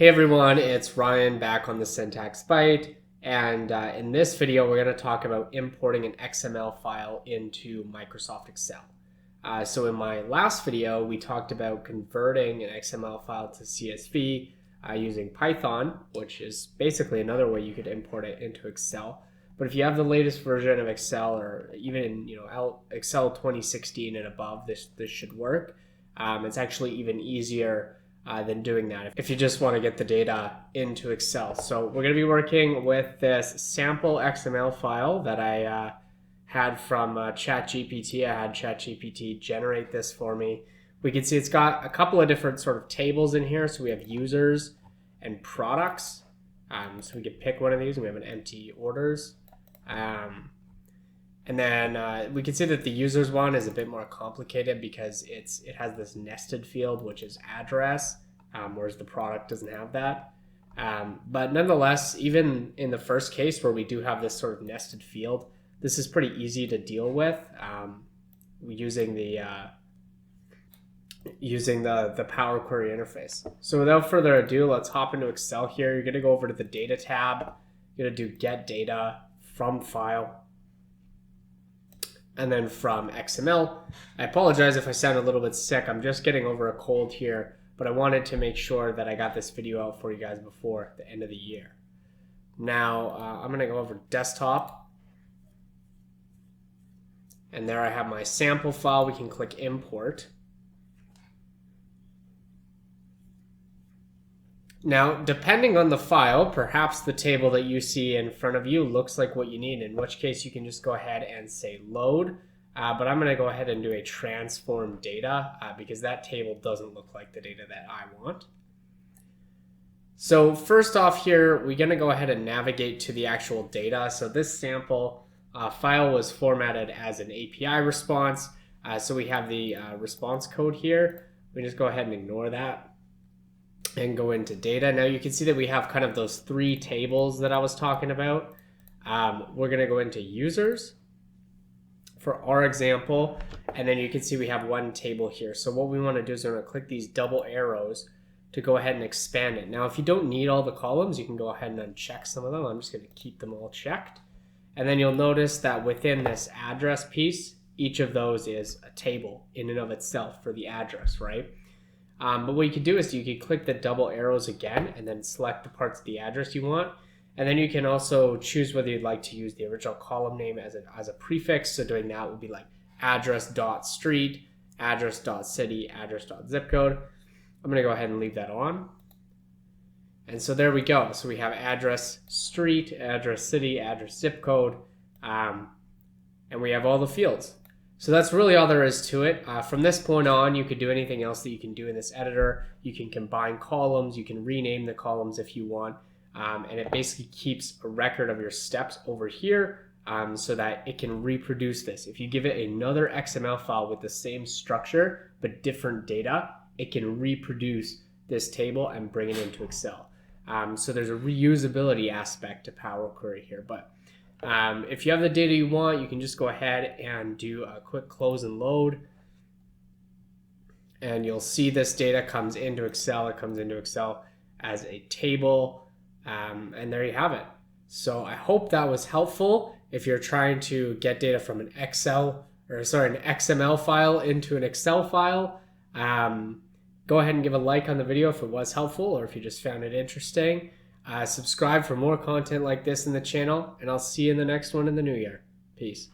Hey everyone, it's Ryan back on the Syntax Byte, and in this video we're going to talk about importing an XML file into Microsoft Excel. So in my last video we talked about converting an XML file to CSV using Python, which is basically another way you could import it into Excel. But if you have the latest version of Excel, or even Excel 2016 and above, this should work. It's actually even easier than doing that if you just want to get the data into Excel. So we're going to be working with this sample XML file that I had from ChatGPT. I had ChatGPT generate this for me. We can see it's got a couple of different sort of tables in here. So we have users and products. So we could pick one of these, and we have an empty orders. And then we can see that the users one is a bit more complicated because it has this nested field, which is address, whereas the product doesn't have that. But nonetheless, even in the first case where we do have this sort of nested field, this is pretty easy to deal with using the Power Query interface. So without further ado, let's hop into Excel here. You're going to go over to the Data tab. You're going to do Get Data from File, and then from XML. I apologize if I sound a little bit sick. I'm just getting over a cold here, but I wanted to make sure that I got this video out for you guys before the end of the year. Now, I'm gonna go over Desktop, and there I have my sample file. We can click Import. Now, depending on the file, perhaps the table that you see in front of you looks like what you need, in which case you can just go ahead and say load. But I'm going to go ahead and do a transform data because that table doesn't look like the data that I want. So first off here, we're going to go ahead and navigate to the actual data. So this sample file was formatted as an API response. So we have the response code here. We just go ahead and ignore that and go into data. Now you can see that we have kind of those three tables that I was talking about. We're going to go into users for our example, and then you can see we have one table here. So what we want to do is we're going to click these double arrows to go ahead and expand it. Now if you don't need all the columns, you can go ahead and uncheck some of them. I'm just going to keep them all checked. And then you'll notice that within this address piece, each of those is a table in and of itself for the address, right? But what you could do is you could click the double arrows again and then select the parts of the address you want. And then you can also choose whether you'd like to use the original column name as a prefix. So doing that would be like address.street, address.city, address.zip code. I'm going to go ahead and leave that on. And so there we go. So we have address street, address city, address zip code, and we have all the fields. So that's really all there is to it. From this point on, you could do anything else that you can do in this editor. You can combine columns, you can rename the columns if you want, and it basically keeps a record of your steps over here so that it can reproduce this. If you give it another XML file with the same structure but different data, it can reproduce this table and bring it into Excel. So there's a reusability aspect to Power Query here, but if you have the data you want, you can just go ahead and do a quick close and load. And you'll see this data comes into Excel. It comes into Excel as a table. And there you have it. So I hope that was helpful. If you're trying to get data from an XML file into an Excel file, go ahead and give a like on the video if it was helpful or if you just found it interesting. Subscribe for more content like this in the channel, and I'll see you in the next one in the new year. Peace.